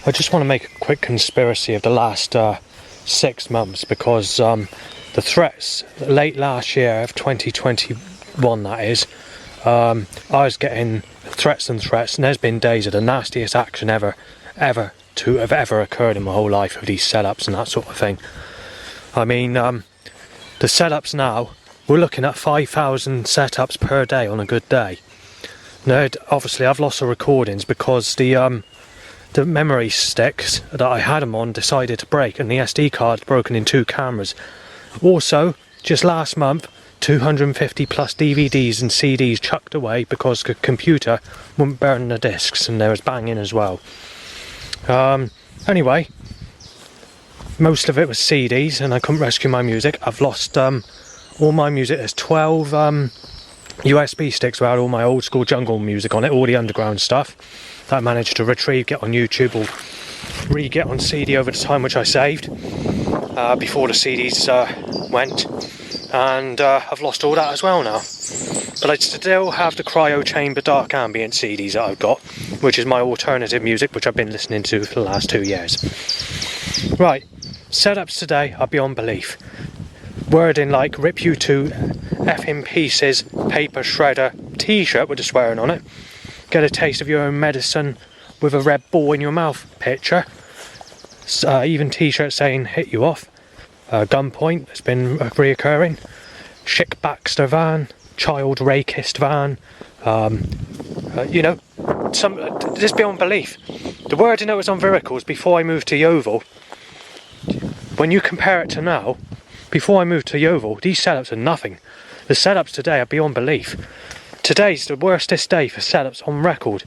I just want to make a quick conspiracy of the last 6 months, because the threats late last year of 2021, that is, I was getting threats and threats, and there's been days of the nastiest action ever to have ever occurred in my whole life of these setups and that sort of thing. I mean, the setups now, we're looking at 5,000 setups per day on a good day. Now, obviously I've lost the recordings because the memory sticks that I had them on decided to break, and the SD card's broken in 2 cameras. Also, just last month, 250 plus DVDs and CDs chucked away because the computer wouldn't burn the discs, and there was banging as well. Anyway, most of it was CDs, and I couldn't rescue my music. I've lost all my music. There's 12 USB sticks without all my old school jungle music on it, all the underground stuff that I managed to retrieve, get on YouTube, or re-get on CD over the time which I saved before the CDs went. And I've lost all that as well now. But I still have the Cryo Chamber Dark Ambient CDs that I've got, which is my alternative music, which I've been listening to for the last 2 years. Right, setups today are beyond belief. Wording like "rip you to F in pieces, paper shredder" t-shirt with the swearing on it. "Get a taste of your own medicine with a red ball in your mouth" picture. Even t-shirts saying "hit you off." Gunpoint has been reoccurring. Chick Baxter van, child rakist van. You know, this beyond belief. The wording that was on Viracles before I moved to Yeovil, when you compare it to now, before I moved to Yeovil, these setups are nothing. The setups today are beyond belief. Today's the worstest day for setups on record.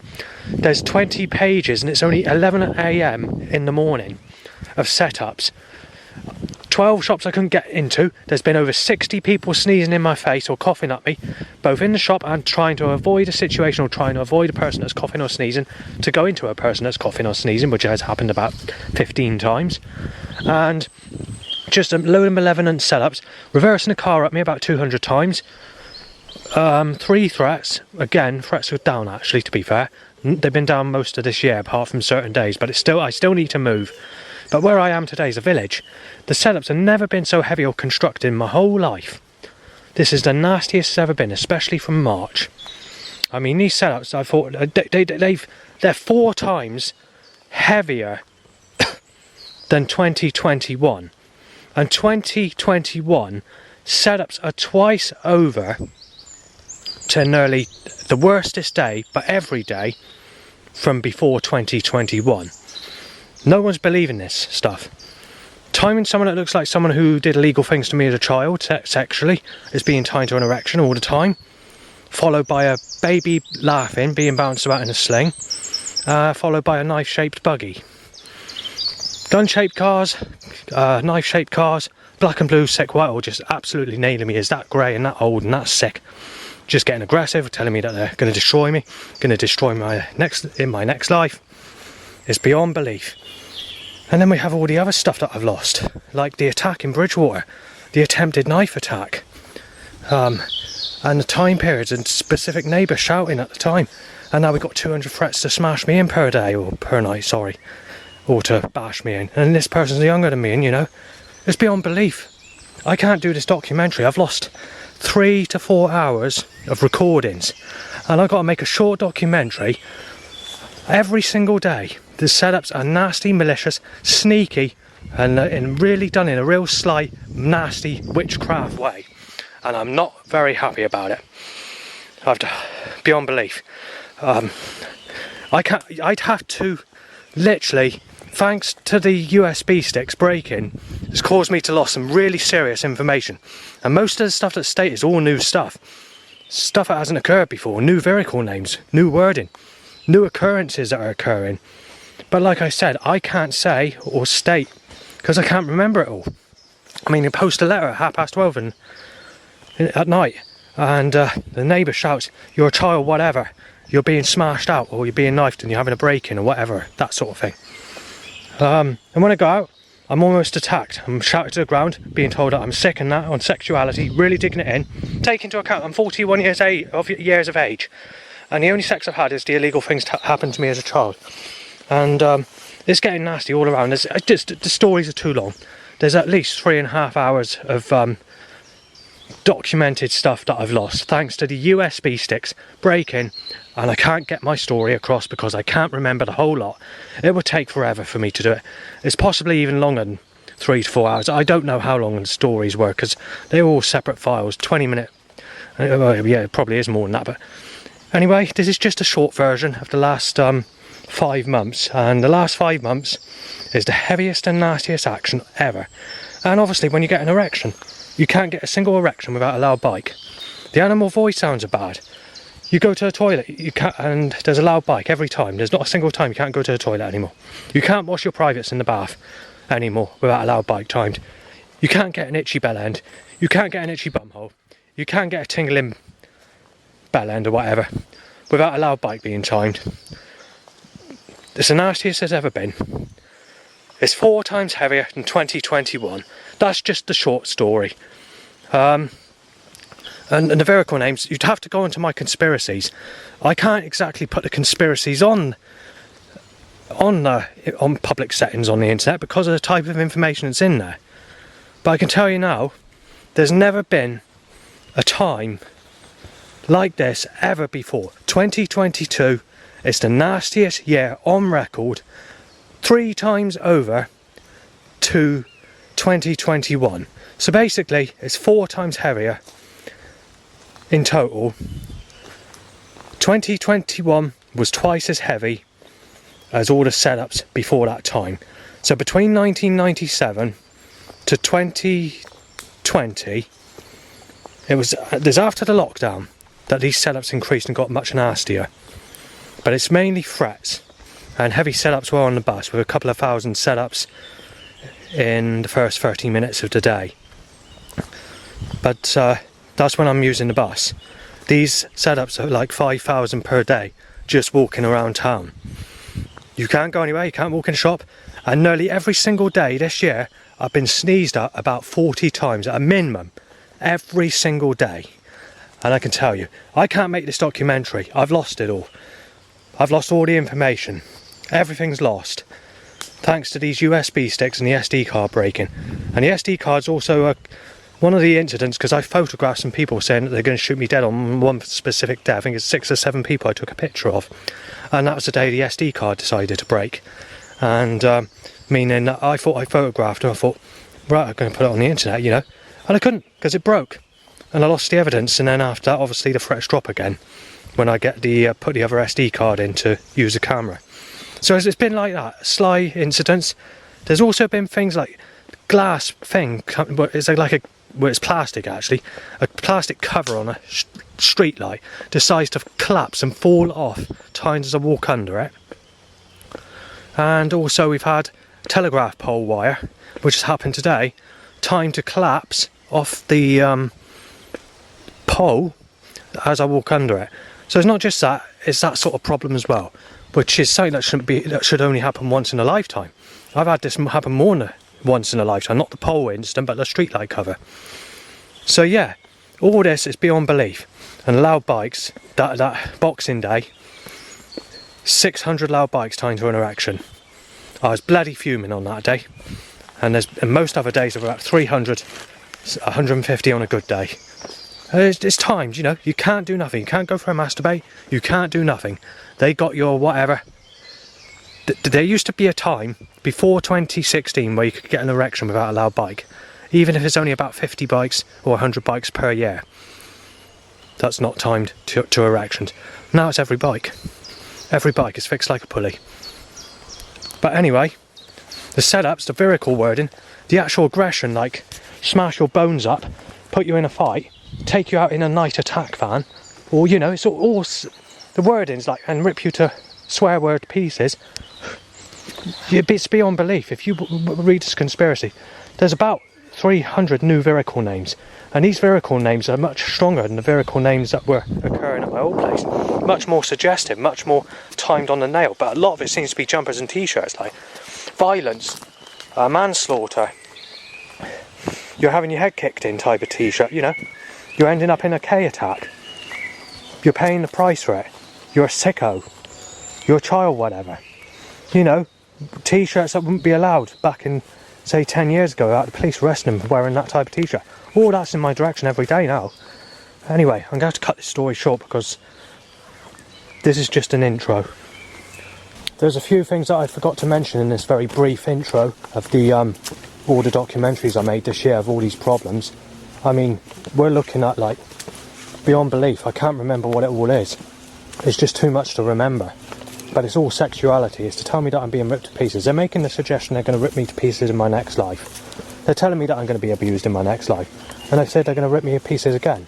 There's 20 pages and it's only 11 AM in the morning of setups. 12 shops I couldn't get into. There's been over 60 people sneezing in my face or coughing at me, both in the shop and trying to avoid a situation, or trying to avoid a person that's coughing or sneezing to go into a person that's coughing or sneezing, which has happened about 15 times. And just a load of malevolent setups, reversing a car at me about 200 times. 3 threats. Again, threats were down actually, to be fair. They've been down most of this year apart from certain days, but I still need to move. But where I am today is a village. The setups have never been so heavy or constructed in my whole life. This is the nastiest it's ever been, especially from March. I mean, these setups, I thought, they're 4 times heavier than 2021. And 2021 setups are twice over to nearly the worstest day, but every day from before 2021. No one's believing this stuff. Timing someone that looks like someone who did illegal things to me as a child, sexually, is being tied to an erection all the time. Followed by a baby laughing, being bounced about in a sling. Followed by a knife-shaped buggy. Gun-shaped cars, knife-shaped cars, black and blue, sick white, or just absolutely nailing me. Is that grey and that old and that sick. Just getting aggressive, telling me that they're going to destroy me, going to destroy my next life. It's beyond belief. And then we have all the other stuff that I've lost, like the attack in Bridgewater, the attempted knife attack, and the time periods and specific neighbours shouting at the time. And now we've got 200 threats to smash me in per day, or per night, sorry, or to bash me in. And this person's younger than me, and you know, it's beyond belief. I can't do this documentary. I've lost 3 to 4 hours of recordings, and I've got to make a short documentary every single day. The setups are nasty, malicious, sneaky, and really done in a real sly, nasty witchcraft way. And I'm not very happy about it. Beyond belief. I'd have to literally, thanks to the USB sticks breaking, it's caused me to lose some really serious information. And most of the stuff that's stated is all new stuff. Stuff that hasn't occurred before, new vehicle names, new wording, new occurrences that are occurring. But like I said, I can't say or state because I can't remember it all. I mean, you post a letter at 12:30 at night, and the neighbour shouts, "You're a child, whatever. You're being smashed out, or you're being knifed, and you're having a break-in, or whatever," that sort of thing. And when I go out, I'm almost attacked. I'm shouted to the ground, being told that I'm sick and that, on sexuality, really digging it in. Take into account I'm 41 years of age, and the only sex I've had is the illegal things happened to me as a child. And It's getting nasty all around. The stories are too long. There's at least 3.5 hours of documented stuff that I've lost thanks to the USB sticks breaking, and I can't get my story across because I can't remember the whole lot. It would take forever for me to do it. It's possibly even longer than 3 to 4 hours. I don't know how long the stories were because they're all separate files, 20-minute. Yeah, it probably is more than that, but anyway, this is just a short version of the last 5 months, and the last 5 months is the heaviest and nastiest action ever. And obviously when you get an erection, you can't get a single erection without a loud bike. The animal voice sounds are bad. You go to the toilet, you can't, and there's a loud bike every time. There's not a single time you can't go to the toilet anymore. You can't wash your privates in the bath anymore without a loud bike timed. You can't get an itchy bell end. You can't get an itchy bumhole. You can't get a tingling bell end or whatever without a loud bike being timed. It's the nastiest it's ever been. It's 4 times heavier than 2021. That's just the short story. And the vehicle names, you'd have to go into my conspiracies. I can't exactly put the conspiracies on public settings on the internet because of the type of information that's in there. But I can tell you now, there's never been a time like this ever before. 2022 is the nastiest year on record, 3 times over to 2021. So basically it's 4 times heavier in total. 2021 was twice as heavy as all the setups before that time. So between 1997 to 2020, there's after the lockdown that these setups increased and got much nastier. But it's mainly frets, and heavy setups were on the bus with a couple of thousand setups in the first 30 minutes of the day. But that's when I'm using the bus. These setups are like 5,000 per day just walking around town. You can't go anywhere, you can't walk in a shop, and nearly every single day this year I've been sneezed at about 40 times at a minimum, every single day. And I can tell you, I can't make this documentary. I've lost it all. I've lost all the information. Everything's lost thanks to these USB sticks and the SD card breaking. And the SD card's also one of the incidents, because I photographed some people saying that they're going to shoot me dead on one specific day. I think it's 6 or 7 people I took a picture of, and that was the day the SD card decided to break. And meaning that I thought I photographed and I thought, right, I'm going to put it on the internet, you know, and I couldn't because it broke and I lost the evidence. And then after that, obviously the threats drop again when I get the put the other SD card in to use the camera. So it's been like that, sly incidents. There's also been things like glass thing, it's like a, well, it's plastic actually, a plastic cover on a street light decides to collapse and fall off times as I walk under it. And also we've had a telegraph pole wire, which has happened today, time to collapse off the pole as I walk under it. So it's not just that, it's that sort of problem as well, which is something that should only happen once in a lifetime. I've had this happen more than once in a lifetime, not the pole incident, but the streetlight cover. So yeah, all this is beyond belief. And loud bikes, that Boxing Day, 600 loud bikes timed to an erection. I was bloody fuming on that day. And most other days are about 300, 150 on a good day. It's timed, you know, you can't do nothing. You can't go for a masturbate, you can't do nothing. They got your whatever. There used to be a time before 2016 where you could get an erection without a loud bike, even if it's only about 50 bikes or 100 bikes per year. That's not timed to erections. Now it's every bike. Every bike is fixed like a pulley. But anyway, the setups, the vehicle wording, the actual aggression, like smash your bones up, put you in a fight, take you out in a night attack van, or you know, it's all the wording's like, and rip you to swear word pieces. It's beyond belief. If you read this conspiracy, there's about 300 new vehicle names, and these vehicle names are much stronger than the vehicle names that were occurring at my old place. Much more suggestive, much more timed on the nail, but a lot of it seems to be jumpers and t-shirts, like violence, manslaughter, you're having your head kicked in type of t-shirt, you know, you're ending up in a K attack, you're paying the price for it, you're a sicko, you're a child, whatever, you know. T-shirts that wouldn't be allowed back in, say, 10 years ago, out the police arresting them for wearing that type of T-shirt. All that's in my direction every day now. Anyway, I'm going to have to cut this story short because this is just an intro. There's a few things that I forgot to mention in this very brief intro of the all the documentaries I made this year of all these problems. I mean, we're looking at, like, beyond belief. I can't remember what it all is. It's just too much to remember. But it's all sexuality. It's to tell me that I'm being ripped to pieces. They're making the suggestion they're going to rip me to pieces in my next life. They're telling me that I'm going to be abused in my next life. And they said they're going to rip me to pieces again.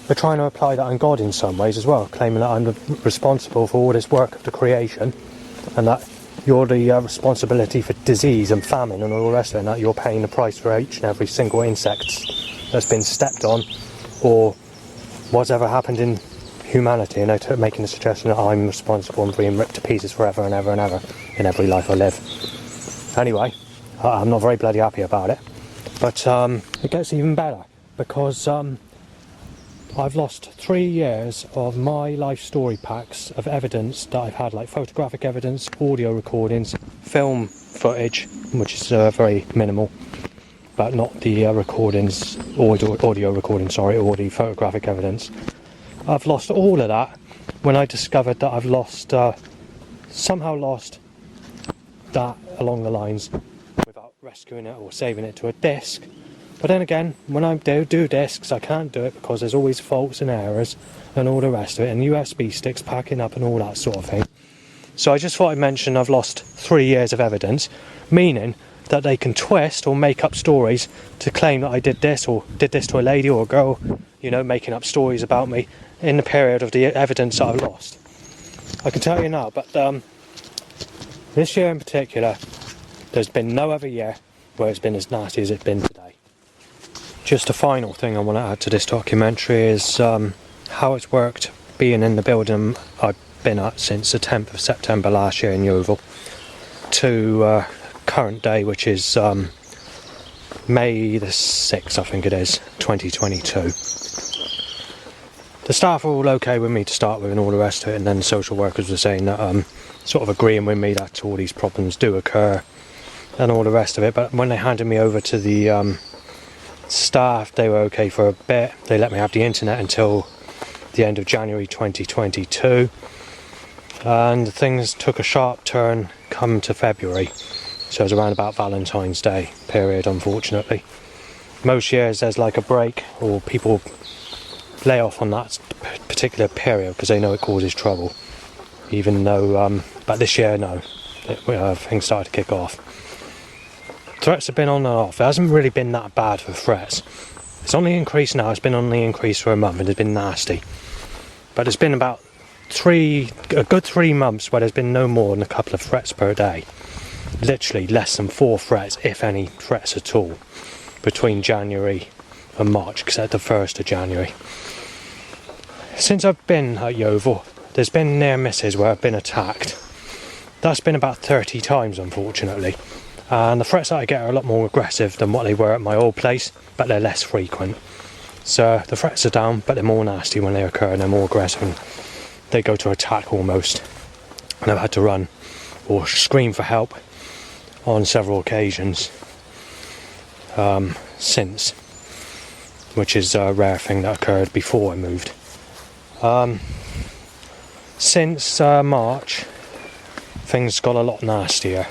They're trying to apply that I'm God in some ways as well, claiming that I'm responsible for all this work of the creation, and that you're the responsibility for disease and famine and all the rest of it, and that you're paying the price for each and every single insect that's been stepped on, or what's ever happened in humanity. And they're making the suggestion that I'm responsible and being ripped to pieces forever and ever and ever in every life I live. Anyway, I'm not very bloody happy about it, but it gets even better, because I've lost 3 years of my life story packs of evidence that I've had, like photographic evidence, audio recordings, film footage, which is very minimal, but not the recordings, audio recordings, sorry, or the photographic evidence. I've lost all of that when I discovered that I've lost, somehow lost that along the lines without rescuing it or saving it to a disc. But then again, when I do discs, I can't do it because there's always faults and errors and all the rest of it, and USB sticks packing up and all that sort of thing. So I just thought I'd mention I've lost 3 years of evidence, meaning that they can twist or make up stories to claim that I did this or did this to a lady or a girl, you know, making up stories about me in the period of the evidence that I've lost. I can tell you now, but this year in particular, there's been no other year where it's been as nasty as it's been today. Just a final thing I want to add to this documentary is how it's worked being in the building I've been at since the 10th of September last year in Yeovil to current day, which is May the 6th, I think it is, 2022. The staff were all okay with me to start with and all the rest of it, and then the social workers were saying that sort of agreeing with me that all these problems do occur and all the rest of it. But when they handed me over to the staff, they were okay for a bit. They let me have the internet until the end of January 2022, and things took a sharp turn come to February, so it was around about Valentine's Day period. Unfortunately, most years there's like a break or people lay off on that particular period because they know it causes trouble, even though but this year no, things started to kick off. Threats have been on and off. It hasn't really been that bad for threats. It's on the increase now. It's been on the increase for a month and it's been nasty. But it's been about a good 3 months where there's been no more than a couple of threats per day. Literally less than 4 threats, if any threats at all, between January and March, except the 1st of January. Since I've been at Yeovil, there's been near misses where I've been attacked. That's been about 30 times, unfortunately. And the threats that I get are a lot more aggressive than what they were at my old place, but they're less frequent. So the threats are down, but they're more nasty when they occur and they're more aggressive and they go to attack almost. And I've had to run or scream for help on several occasions since, which is a rare thing that occurred before I moved. Since March, things got a lot nastier.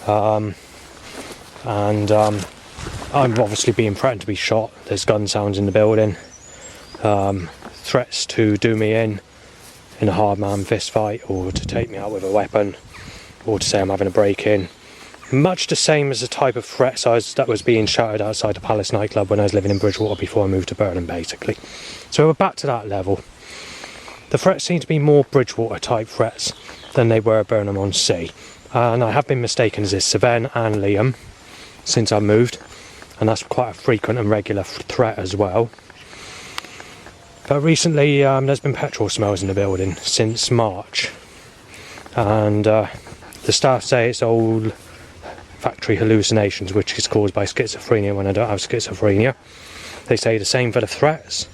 I'm obviously being threatened to be shot. There's gun sounds in the building, threats to do me in a hard man fist fight, or to take me out with a weapon, or to say I'm having a break-in. Much the same as the type of threats that was being shouted outside the Palace nightclub when I was living in Bridgewater before I moved to Burnham, basically. So we're back to that level. The threats seem to be more Bridgewater type threats than they were Burnham on Sea. And I have been mistaken as this Savenne and Liam since I moved, and that's quite a frequent and regular threat as well. But recently there's been petrol smells in the building since March, and the staff say it's old factory hallucinations, which is caused by schizophrenia when I don't have schizophrenia. They say the same for the threats,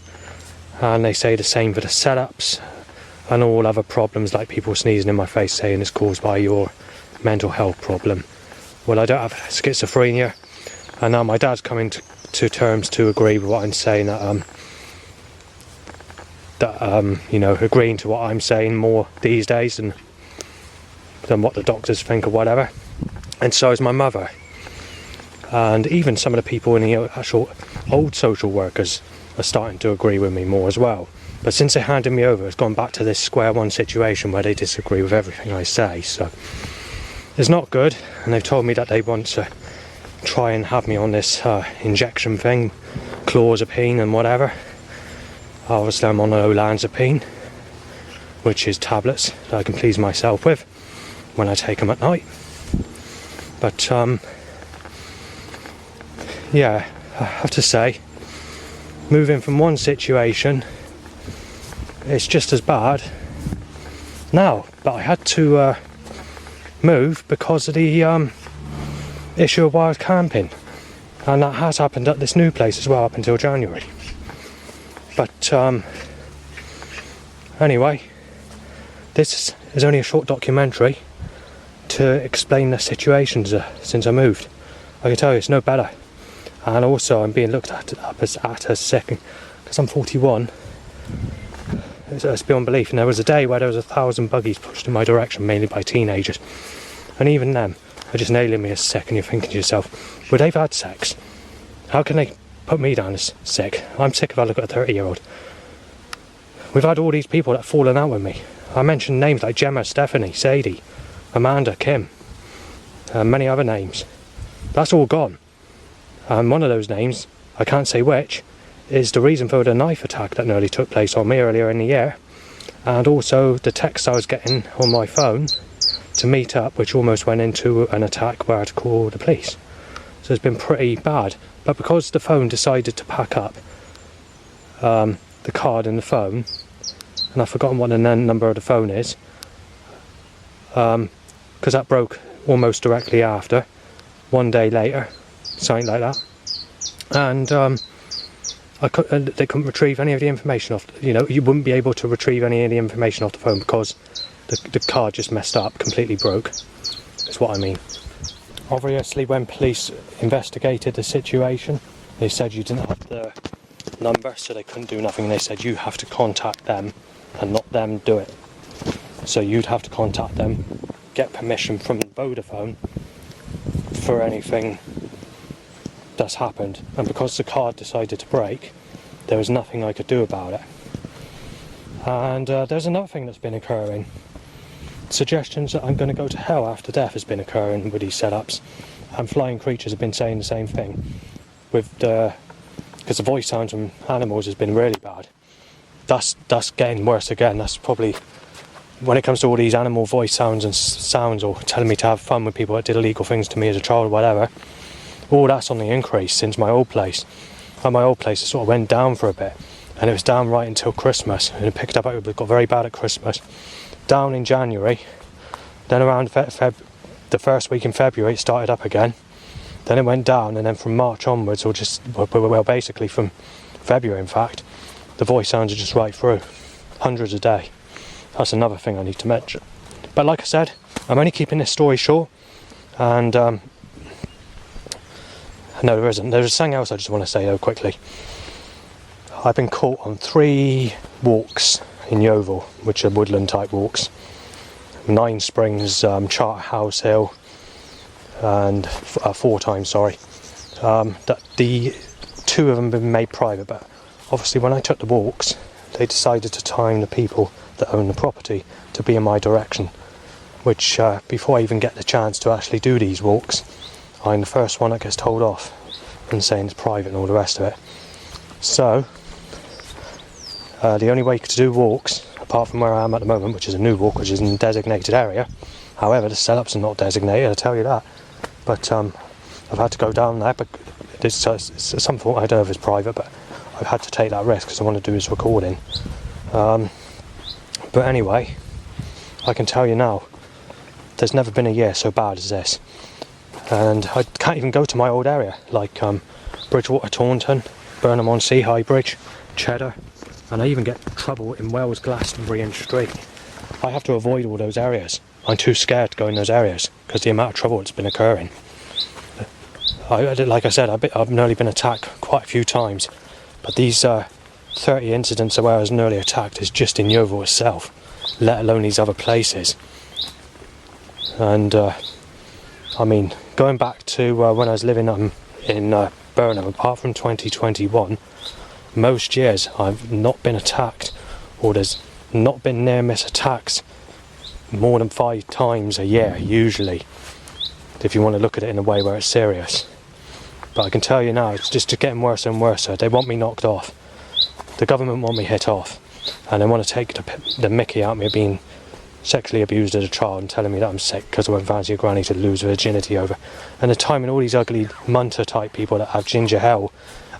and they say the same for the setups and all other problems, like people sneezing in my face saying it's caused by your mental health problem. Well, I don't have schizophrenia, and now my dad's coming to terms to agree with what I'm saying, you know, agreeing to what I'm saying more these days than what the doctors think or whatever. And so is my mother. And even some of the people in the actual old social workers are starting to agree with me more as well. But since they handed me over, it's gone back to this square one situation where they disagree with everything I say. So it's not good, and they've told me that they want to try and have me on this injection thing, clozapine and whatever. Obviously I'm on olanzapine, which is tablets that I can please myself with when I take them at night. But yeah, I have to say, moving from one situation, it's just as bad now. But I had to move because of the issue of wild camping, and that has happened at this new place as well up until January. But anyway, this is only a short documentary to explain the situations since I moved. I can tell you it's no better. And also I'm being looked at as sick, because I'm 41. It's beyond belief. And there was a day where there was 1,000 buggies pushed in my direction, mainly by teenagers. And even them are just nailing me as sick, and you're thinking to yourself, well, they've had sex. How can they put me down as sick? I'm sick if I look at a 30-year-old. We've had all these people that have fallen out with me. I mentioned names like Gemma, Stephanie, Sadie, Amanda, Kim, and many other names. That's all gone. And one of those names, I can't say which, is the reason for the knife attack that nearly took place on me earlier in the year, and also the text I was getting on my phone to meet up, which almost went into an attack where I had to call the police. So it's been pretty bad. But because the phone decided to pack up the card in the phone, and I've forgotten what the number of the phone is, because that broke almost directly after, one day later, something like that, and they couldn't retrieve any of the information off. You know, you wouldn't be able to retrieve any of the information off the phone because the card just messed up, completely broke. That's what I mean. Obviously, when police investigated the situation, they said you didn't have the number, so they couldn't do nothing. They said you have to contact them and not them do it. So you'd have to contact them, get permission from Vodafone for anything that's happened. And because the card decided to break, there was nothing I could do about it. And there's another thing that's been occurring. Suggestions that I'm going to go to hell after death has been occurring with these setups, and flying creatures have been saying the same thing, with because the voice sounds from animals has been really bad. That's getting worse again. That's probably, when it comes to all these animal voice sounds and sounds, or telling me to have fun with people that did illegal things to me as a child or whatever, all that's on the increase since my old place. And my old place, it sort of went down for a bit, and it was down right until Christmas, and it picked up. It got very bad at Christmas, down in January, then around the first week in February it started up again, then it went down, and then from March onwards, or well basically from February in fact, the voice sounds are just right through, hundreds a day. That's another thing I need to mention. But like I said, I'm only keeping this story short, and no, there isn't. There's something else I just want to say though quickly. I've been caught on 3 walks in Yeovil, which are woodland type walks. 9 Springs, Charterhouse Hill, and 4 times, sorry. That the 2 of them have been made private, but obviously when I took the walks, they decided to time the people that own the property to be in my direction, which before I even get the chance to actually do these walks, I'm the first one that gets told off and saying it's private and all the rest of it. So the only way to do walks, apart from where I am at the moment, which is a new walk, which is in a designated area. However, the setups are not designated, I'll tell you that. But I've had to go down there, but it's some fault, I don't know if it's private, but I've had to take that risk because I want to do this recording. But anyway, I can tell you now, there's never been a year so bad as this. And I can't even go to my old area, like Bridgewater, Taunton, Burnham-on-Sea, Highbridge, Cheddar, and I even get trouble in Wells, Glastonbury and Street. I have to avoid all those areas I'm too scared to go in those areas because the amount of trouble that's been occurring. Like I said, I've nearly been attacked quite a few times, but these 30 incidents where I was nearly attacked is just in Yeovil itself, let alone these other places. And I mean, going back to when I was living in Burnham, apart from 2021, most years I've not been attacked, or there's not been near miss attacks more than 5 times a year, usually, if you want to look at it in a way where it's serious. But I can tell you now, it's just getting worse and worse. They want me knocked off. The government want me hit off, and they want to take the mickey out of me of being sexually abused as a child and telling me that I'm sick because I won't fancy a granny to lose virginity over. And the time when all these ugly munter type people that have ginger hair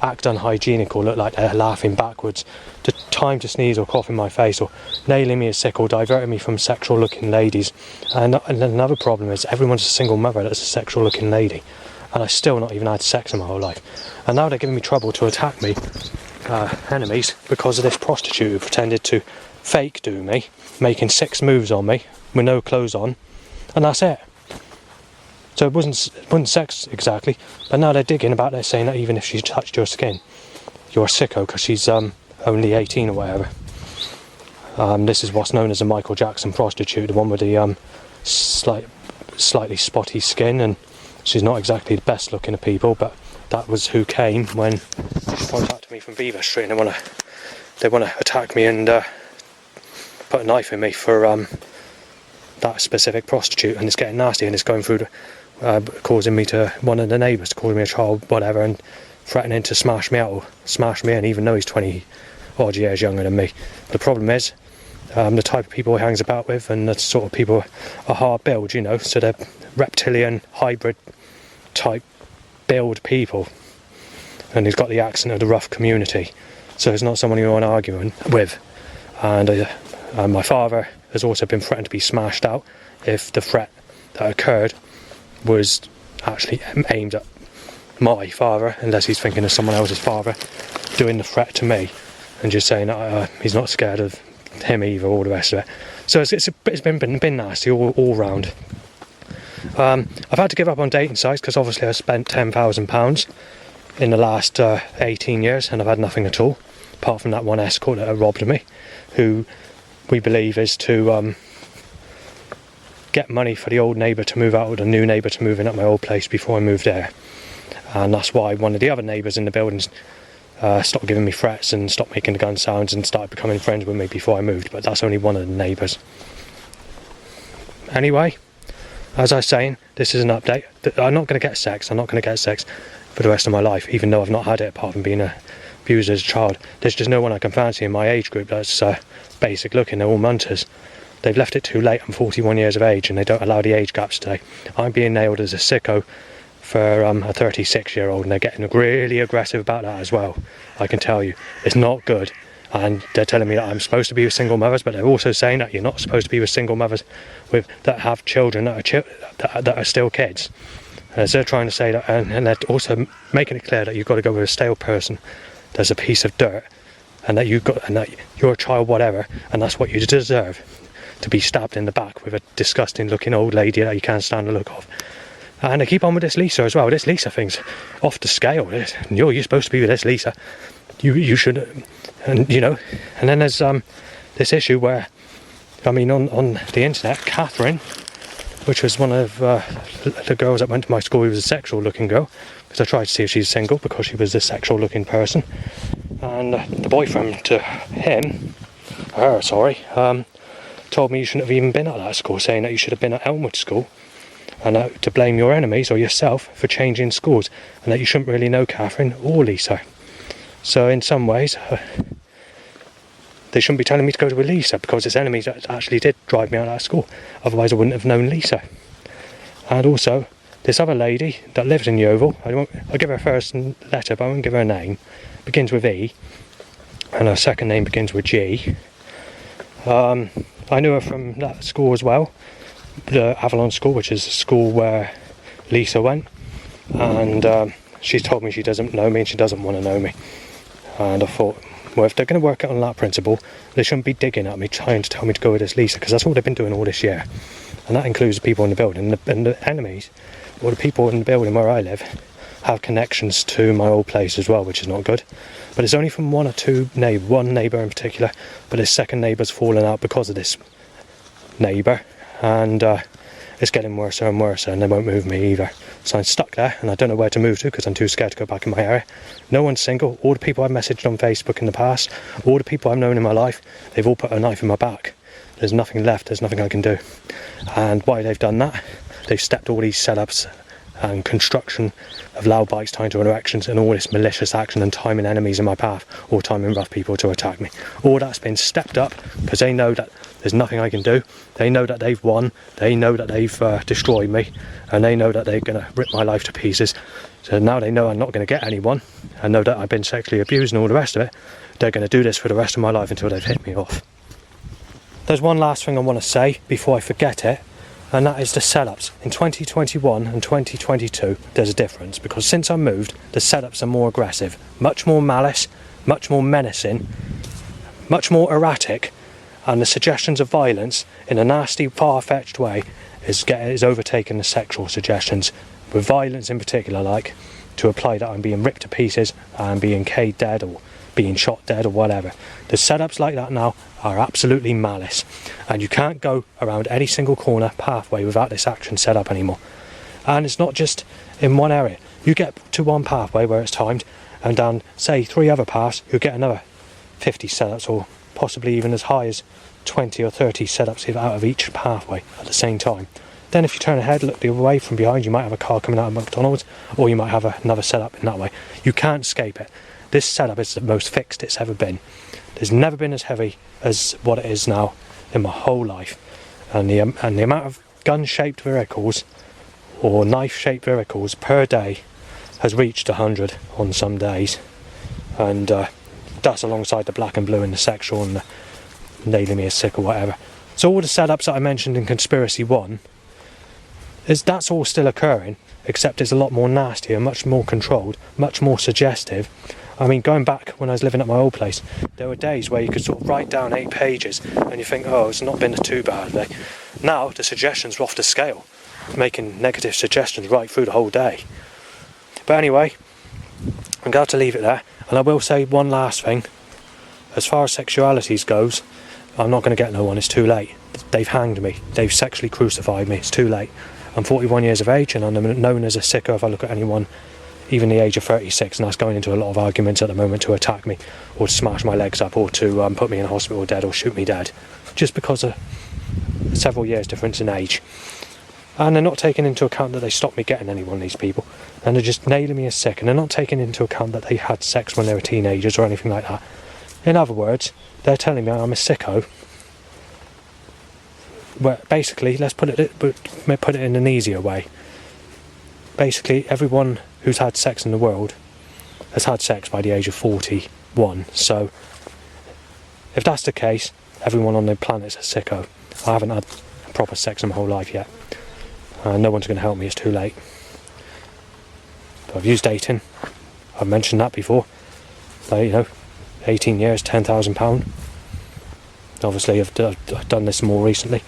act unhygienic or look like they're laughing backwards, the time to sneeze or cough in my face or nailing me as sick or diverting me from sexual looking ladies. And another problem is everyone's a single mother that's a sexual looking lady, and I still not even had sex in my whole life. And now they're giving me trouble to attack me, enemies, because of this prostitute who pretended to fake do me, making 6 moves on me with no clothes on, and that's it. So it wasn't sex exactly, but now they're digging about, they're saying that even if she touched your skin, you're a sicko because she's only 18 or whatever. This is what's known as a Michael Jackson prostitute, the one with the slightly spotty skin, and she's not exactly the best looking of people, but that was who came when she contacted me from Beaver Street, and they want to attack me and put a knife in me for that specific prostitute, and it's getting nasty, and it's going through causing me to one of the neighbours calling me a child, whatever, and threatening to smash me out or smash me in, even though he's 20 odd years younger than me. The problem is the type of people he hangs about with, and the sort of people are hard build, you know, so they're reptilian hybrid type build people, and he's got the accent of the rough community, so it's not someone you want to argue with. And my father has also been threatened to be smashed out if the threat that occurred was actually aimed at my father, unless he's thinking of someone else's father doing the threat to me and just saying that he's not scared of him either, all the rest of it. So it's been nasty all round. I've had to give up on dating sites because obviously I spent £10,000 in the last 18 years and I've had nothing at all, apart from that one escort that robbed me, who we believe is to get money for the old neighbour to move out, or the new neighbour to move in at my old place before I moved there. And that's why one of the other neighbours in the buildings stopped giving me threats and stopped making the gun sounds and started becoming friends with me before I moved, but that's only one of the neighbours. Anyway, as I was saying, this is an update. I'm not going to get sex. I'm not going to get sex for the rest of my life, even though I've not had it apart from being abused as a child. There's just no one I can fancy in my age group that's basic looking. They're all munters. They've left it too late. I'm 41 years of age and they don't allow the age gaps today. I'm being nailed as a sicko for a 36-year-old, and they're getting really aggressive about that as well. I can tell you, it's not good. And they're telling me that I'm supposed to be with single mothers, but they're also saying that you're not supposed to be with single mothers that have children that are still kids. So they're trying to say that, and they're also making it clear that you've got to go with a stale person that's a piece of dirt, and that you're a child, whatever, and that's what you deserve, to be stabbed in the back with a disgusting looking old lady that you can't stand the look of. And they keep on with this Lisa as well. This Lisa thing's off the scale. You're supposed to be with this Lisa. You should, and you know. And then there's this issue where, I mean, on the internet, Catherine, which was one of the girls that went to my school, who was a sexual looking girl, because I tried to see if she's single because she was a sexual looking person. And the boyfriend to her, told me you shouldn't have even been at that school, saying that you should have been at Elmwood School, and to blame your enemies or yourself for changing schools, and that you shouldn't really know Catherine or Lisa. So in some ways, they shouldn't be telling me to go to a Lisa, because it's enemies that actually did drive me out of that school. Otherwise I wouldn't have known Lisa. And also, this other lady that lives in Yeovil, I'll give her first letter, but I won't give her a name, begins with E, and her second name begins with G. I knew her from that school as well, the Avalon School, which is the school where Lisa went, and she's told me she doesn't know me and she doesn't want to know me. And I thought, Well, if they're going to work it on that principle, they shouldn't be digging at me trying to tell me to go with this Lisa, because that's what they've been doing all this year. And that includes the people in the building. And the enemies, or the people in the building where I live, have connections to my old place as well, which is not good. But it's only from one neighbour in particular, but his second neighbour's fallen out because of this neighbour, and it's getting worse and worse, and they won't move me either. So I'm stuck there, and I don't know where to move to because I'm too scared to go back in my area. No one's single. All the people I've messaged on Facebook in the past, all the people I've known in my life, they've all put a knife in my back. There's nothing left, there's nothing I can do. And why they've done that, they've stepped all these setups and construction of loud bikes tied to erections and all this malicious action and timing enemies in my path, or timing rough people to attack me. All that's been stepped up because they know that there's nothing I can do. They know that they've won, they know that they've destroyed me, and they know that they're going to rip my life to pieces. So now they know I'm not going to get anyone, and know that I've been sexually abused and all the rest of it. They're going to do this for the rest of my life until they've hit me off. There's one last thing I want to say before I forget it, and that is the setups. In 2021 and 2022 there's a difference, because since I moved the setups are more aggressive, much more malice, much more menacing, much more erratic, and the suggestions of violence in a nasty, far-fetched way is overtaking the sexual suggestions, with violence in particular, like to apply that I'm being ripped to pieces and being K'd dead or being shot dead or whatever. The setups like that now are absolutely malice, and you can't go around any single corner pathway without this action set up anymore. And it's not just in one area. You get to one pathway where it's timed, and down say 3 other paths you get another 50 setups, or possibly even as high as 20 or 30 setups out of each pathway at the same time. Then if you turn ahead, look the other way from behind, you might have a car coming out of McDonald's, or you might have another setup in that way. You can't escape it. This setup is the most fixed it's ever been. There's never been as heavy as what it is now in my whole life. And the amount of gun-shaped vehicles or knife-shaped vehicles per day has reached 100 on some days. And that's alongside the black and blue and the sexual and the nailing me as sick or whatever. So all the setups that I mentioned in Conspiracy 1, that's all still occurring, except it's a lot more nasty and much more controlled, much more suggestive. I mean, going back when I was living at my old place, there were days where you could sort of write down 8 pages and you think, oh, it's not been too bad day. Now the suggestions are off the scale, making negative suggestions right through the whole day. But anyway, I'm going to have to leave it there. And I will say one last thing. As far as sexualities goes, I'm not going to get no one, it's too late. They've hanged me, they've sexually crucified me, it's too late. I'm 41 years of age and I'm known as a sicko if I look at anyone even the age of 36, and that's going into a lot of arguments at the moment to attack me or to smash my legs up or to put me in hospital dead or shoot me dead, just because of several years difference in age. And they're not taking into account that they stopped me getting anyone, these people, and they're just nailing me as sick, and they're not taking into account that they had sex when they were teenagers or anything like that. In other words, they're telling me I'm a sicko. Well, basically, let's put it in an easier way. Basically, everyone who's had sex in the world has had sex by the age of 41. So, if that's the case, everyone on the planet's a sicko. I haven't had proper sex in my whole life yet. No one's going to help me, it's too late. But I've used dating. I've mentioned that before. 18 years, £10,000. Obviously, I've done this more recently.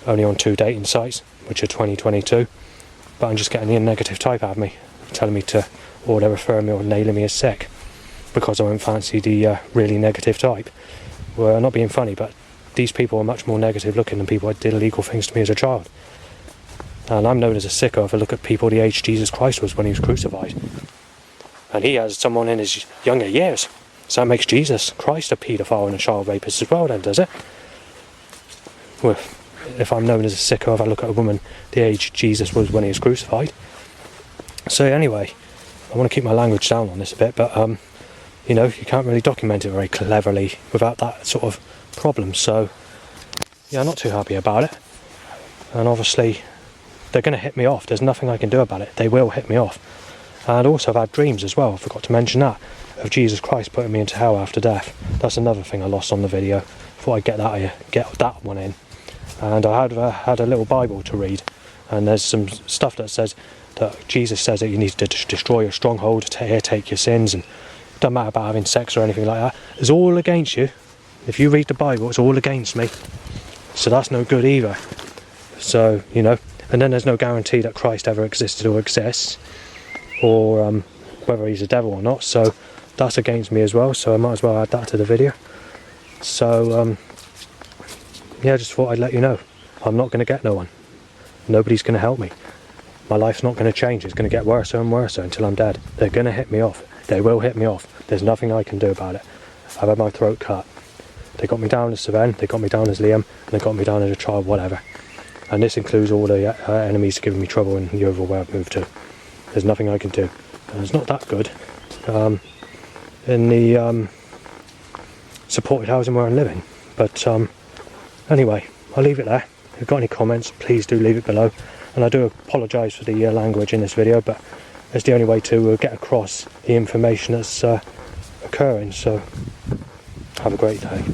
Only on 2 dating sites, which are 2022. But I'm just getting the negative type out of me, telling me to, or they're referring me or nailing me as sick, because I won't fancy the really negative type. Well, not being funny, but these people are much more negative looking than people that did illegal things to me as a child. And I'm known as a sicko if I look at people the age Jesus Christ was when he was crucified. And he has someone in his younger years. So that makes Jesus Christ a paedophile and a child rapist as well then, does it? Well, if I'm known as a sicko if I look at a woman the age Jesus was when he was crucified. So anyway, I want to keep my language down on this a bit, but you can't really document it very cleverly without that sort of problem. So yeah, I'm not too happy about it. And obviously they're going to hit me off. There's nothing I can do about it. They will hit me off. And also I've had dreams as well, I forgot to mention that, of Jesus Christ putting me into hell after death. That's another thing I lost on the video. Thought I'd get that one in. And I had a little Bible to read, and there's some stuff that says that Jesus says that you need to destroy your stronghold, take your sins, and Doesn't matter about having sex or anything like that. It's all against you. If you read the Bible, it's all against me. So that's no good either. So, you know, and then there's no guarantee that Christ ever existed or exists, or whether he's a devil or not. So that's against me as well. So I might as well add that to the video. So yeah, I just thought I'd let you know. I'm not going to get no one. Nobody's going to help me. My life's not going to change. It's going to get worse and worse until I'm dead. They're going to hit me off. They will hit me off. There's nothing I can do about it. I've had my throat cut. They got me down as Sven, they got me down as Liam, and they got me down as a child, whatever. And this includes all the enemies giving me trouble in the overall where I've moved to. There's nothing I can do. And it's not that good. In the supported housing where I'm living. But anyway, I'll leave it there. If you've got any comments, please do leave it below. And I do apologise for the language in this video, but it's the only way to get across the information that's occurring. So have a great day.